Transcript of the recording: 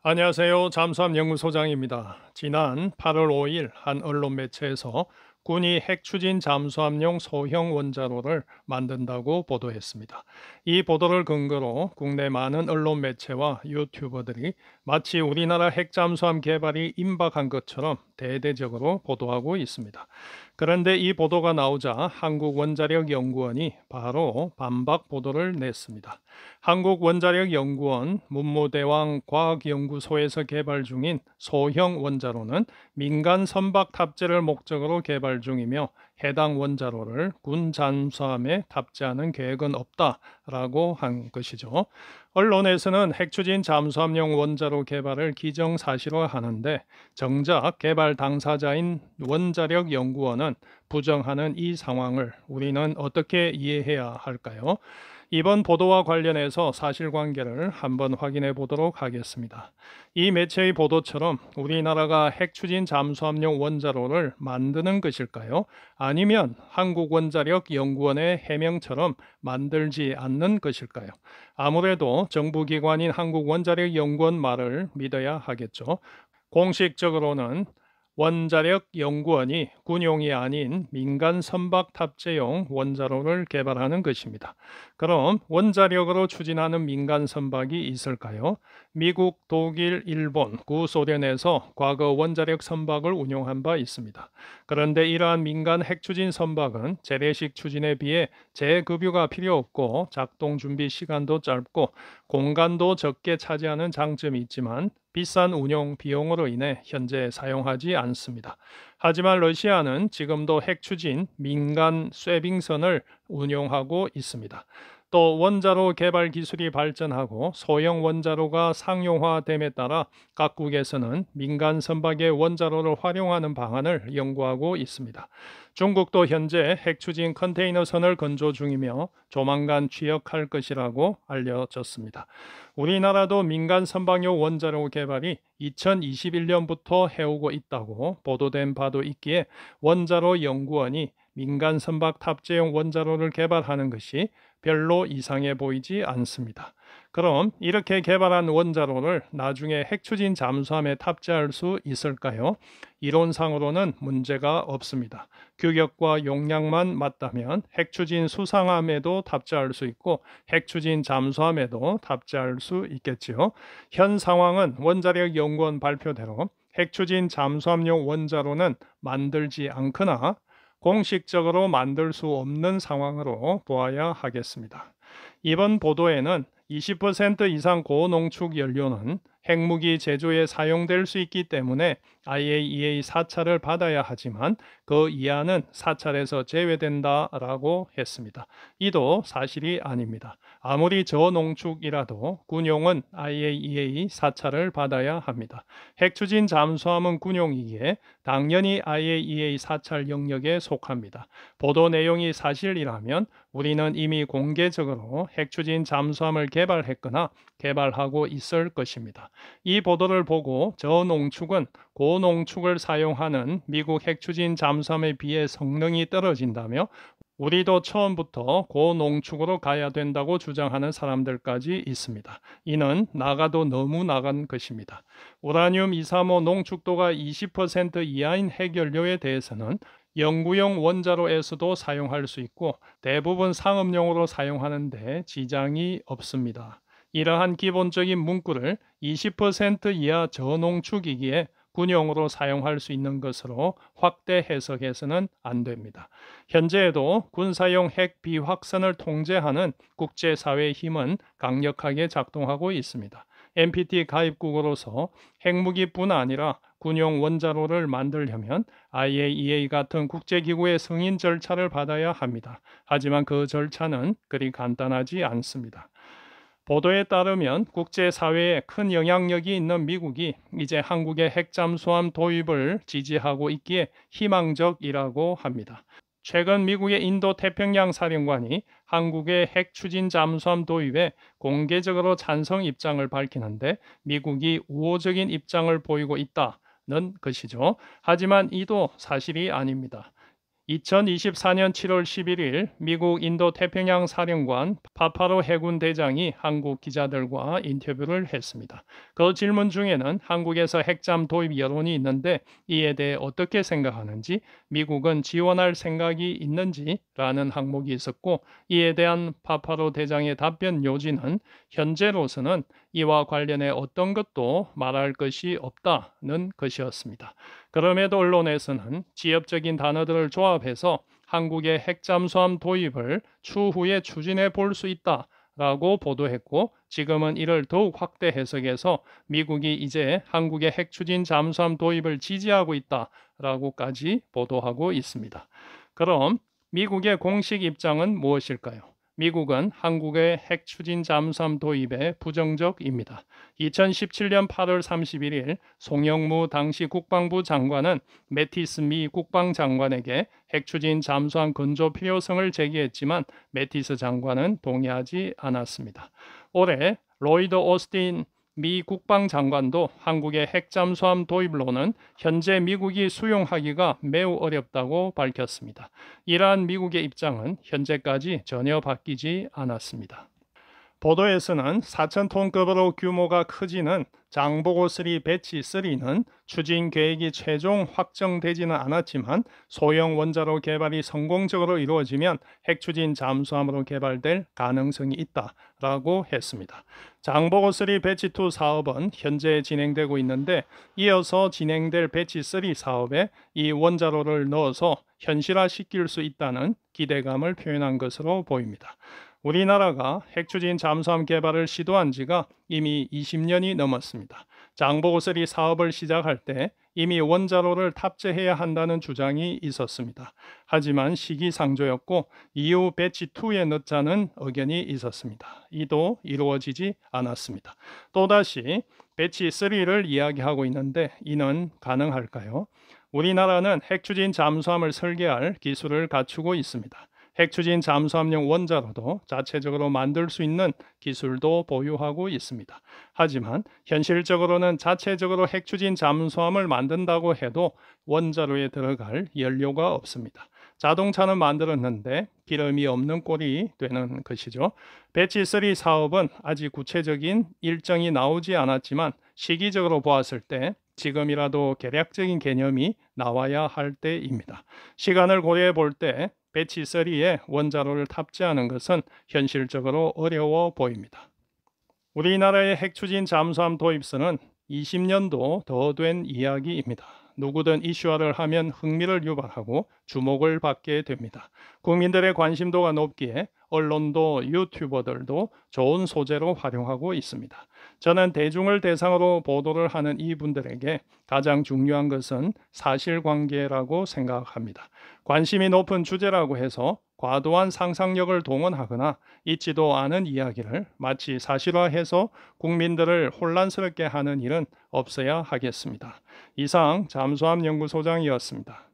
안녕하세요. 잠수함 연구소장입니다. 지난 8월 5일 한 언론 매체에서 군이 핵 추진 잠수함용 소형 원자로를 만든다고 보도했습니다. 이 보도를 근거로 국내 많은 언론 매체와 유튜버들이 마치 우리나라 핵 잠수함 개발이 임박한 것처럼 대대적으로 보도하고 있습니다. 그런데 이 보도가 나오자 한국원자력연구원이 바로 반박 보도를 냈습니다. 한국원자력연구원 문무대왕 과학연구소에서 개발 중인 소형 원자로는 민간 선박 탑재를 목적으로 개발 중이며 해당 원자로를 군 잠수함에 탑재하는 계획은 없다라고 한 것이죠. 언론에서는 핵추진 잠수함용 원자로 개발을 기정사실화하는데 정작 개발 당사자인 원자력연구원은 부정하는 이 상황을 우리는 어떻게 이해해야 할까요? 이번 보도와 관련해서 사실관계를 한번 확인해 보도록 하겠습니다. 이 매체의 보도처럼 우리나라가 핵추진 잠수함용 원자로를 만드는 것일까요? 아니면 한국원자력연구원의 해명처럼 만들지 않는 것일까요? 아무래도 정부기관인 한국원자력연구원 말을 믿어야 하겠죠. 공식적으로는 원자력연구원이 군용이 아닌 민간 선박 탑재용 원자로를 개발하는 것입니다. 그럼 원자력으로 추진하는 민간 선박이 있을까요? 미국, 독일, 일본, 구소련에서 과거 원자력 선박을 운용한 바 있습니다. 그런데 이러한 민간 핵추진 선박은 재래식 추진에 비해 재급유가 필요 없고 작동 준비 시간도 짧고 공간도 적게 차지하는 장점이 있지만 비싼 운용 비용으로 인해 현재 사용하지 않습니다. 하지만 러시아는 지금도 핵추진 민간 쇠빙선을 운용하고 있습니다. 또 원자로 개발 기술이 발전하고 소형 원자로가 상용화됨에 따라 각국에서는 민간 선박의 원자로를 활용하는 방안을 연구하고 있습니다. 중국도 현재 핵추진 컨테이너선을 건조 중이며 조만간 취역할 것이라고 알려졌습니다. 우리나라도 민간 선박용 원자로 개발이 2021년부터 해오고 있다고 보도된 바도 있기에 원자로 연구원이 민간 선박 탑재용 원자로를 개발하는 것이 별로 이상해 보이지 않습니다. 그럼 이렇게 개발한 원자로를 나중에 핵추진 잠수함에 탑재할 수 있을까요? 이론상으로는 문제가 없습니다. 규격과 용량만 맞다면 핵추진 수상함에도 탑재할 수 있고 핵추진 잠수함에도 탑재할 수 있겠지요. 현 상황은 원자력연구원 발표대로 핵추진 잠수함용 원자로는 만들지 않거나 공식적으로 만들 수 없는 상황으로 보아야 하겠습니다. 이번 보도에는 20% 이상 고농축 연료는 핵무기 제조에 사용될 수 있기 때문에 IAEA 사찰을 받아야 하지만 그 이하는 사찰에서 제외된다라고 했습니다. 이도 사실이 아닙니다. 아무리 저농축이라도 군용은 IAEA 사찰을 받아야 합니다. 핵추진 잠수함은 군용이기에 당연히 IAEA 사찰 영역에 속합니다. 보도 내용이 사실이라면 우리는 이미 공개적으로 핵추진 잠수함을 개발했거나 개발하고 있을 것입니다. 이 보도를 보고 저농축은 고농축을 사용하는 미국 핵추진 잠수함에 비해 성능이 떨어진다며 우리도 처음부터 고농축으로 가야 된다고 주장하는 사람들까지 있습니다. 이는 나가도 너무 나간 것입니다. 우라늄 235 농축도가 20% 이하인 핵연료에 대해서는 연구용 원자로에서도 사용할 수 있고 대부분 상업용으로 사용하는데 지장이 없습니다. 이러한 기본적인 문구를 20% 이하 저농축이기에 군용으로 사용할 수 있는 것으로 확대 해석해서는 안 됩니다. 현재에도 군사용 핵 비확산을 통제하는 국제사회의 힘은 강력하게 작동하고 있습니다. NPT 가입국으로서 핵무기뿐 아니라 군용 원자로를 만들려면 IAEA 같은 국제기구의 승인 절차를 받아야 합니다. 하지만 그 절차는 그리 간단하지 않습니다. 보도에 따르면 국제사회에 큰 영향력이 있는 미국이 이제 한국의 핵잠수함 도입을 지지하고 있기에 희망적이라고 합니다. 최근 미국의 인도태평양 사령관이 한국의 핵추진 잠수함 도입에 공개적으로 찬성 입장을 밝히는데 미국이 우호적인 입장을 보이고 있다는 것이죠. 하지만 이도 사실이 아닙니다. 2024년 7월 11일 미국 인도태평양 사령관 파파로 해군 대장이 한국 기자들과 인터뷰를 했습니다. 그 질문 중에는 한국에서 핵잠 도입 여론이 있는데 이에 대해 어떻게 생각하는지, 미국은 지원할 생각이 있는지라는 항목이 있었고, 이에 대한 파파로 대장의 답변 요지는 현재로서는 이와 관련해 어떤 것도 말할 것이 없다는 것이었습니다. 그럼에도 언론에서는 지엽적인 단어들을 조합해서 한국의 핵잠수함 도입을 추후에 추진해 볼 수 있다라고 보도했고, 지금은 이를 더욱 확대 해석해서 미국이 이제 한국의 핵추진 잠수함 도입을 지지하고 있다라고까지 보도하고 있습니다. 그럼 미국의 공식 입장은 무엇일까요? 미국은 한국의 핵추진 잠수함 도입에 부정적입니다. 2017년 8월 31일 송영무 당시 국방부 장관은 매티스 미 국방장관에게 핵추진 잠수함 건조 필요성을 제기했지만 매티스 장관은 동의하지 않았습니다. 올해 로이드 오스틴 미 국방장관도 한국의 핵잠수함 도입론은 현재 미국이 수용하기가 매우 어렵다고 밝혔습니다. 이러한 미국의 입장은 현재까지 전혀 바뀌지 않았습니다. 보도에서는 4,000톤급으로 규모가 커지는 장보고3 배치 3는 추진 계획이 최종 확정되지는 않았지만 소형 원자로 개발이 성공적으로 이루어지면 핵추진 잠수함으로 개발될 가능성이 있다라고 했습니다. 장보고3 배치 2 사업은 현재 진행되고 있는데, 이어서 진행될 배치 3 사업에 이 원자로를 넣어서 현실화시킬 수 있다는 기대감을 표현한 것으로 보입니다. 우리나라가 핵추진 잠수함 개발을 시도한 지가 이미 20년이 넘었습니다. 장보고3 사업을 시작할 때 이미 원자로를 탑재해야 한다는 주장이 있었습니다. 하지만 시기상조였고 이후 배치2에 넣자는 의견이 있었습니다. 이도 이루어지지 않았습니다. 또다시 배치3를 이야기하고 있는데 이는 가능할까요? 우리나라는 핵추진 잠수함을 설계할 기술을 갖추고 있습니다. 핵추진 잠수함용 원자로도 자체적으로 만들 수 있는 기술도 보유하고 있습니다. 하지만 현실적으로는 자체적으로 핵추진 잠수함을 만든다고 해도 원자로에 들어갈 연료가 없습니다. 자동차는 만들었는데 기름이 없는 꼴이 되는 것이죠. 배치3 사업은 아직 구체적인 일정이 나오지 않았지만 시기적으로 보았을 때 지금이라도 계략적인 개념이 나와야 할 때입니다. 시간을 고려해 볼 때 배치3에 원자로를 탑재하는 것은 현실적으로 어려워 보입니다. 우리나라의 핵추진 잠수함 도입선은 20년도 더 된 이야기입니다. 누구든 이슈화를 하면 흥미를 유발하고 주목을 받게 됩니다. 국민들의 관심도가 높기에 언론도 유튜버들도 좋은 소재로 활용하고 있습니다. 저는 대중을 대상으로 보도를 하는 이분들에게 가장 중요한 것은 사실관계라고 생각합니다. 관심이 높은 주제라고 해서 과도한 상상력을 동원하거나 있지도 않은 이야기를 마치 사실화해서 국민들을 혼란스럽게 하는 일은 없어야 하겠습니다. 이상 잠수함 연구소장이었습니다.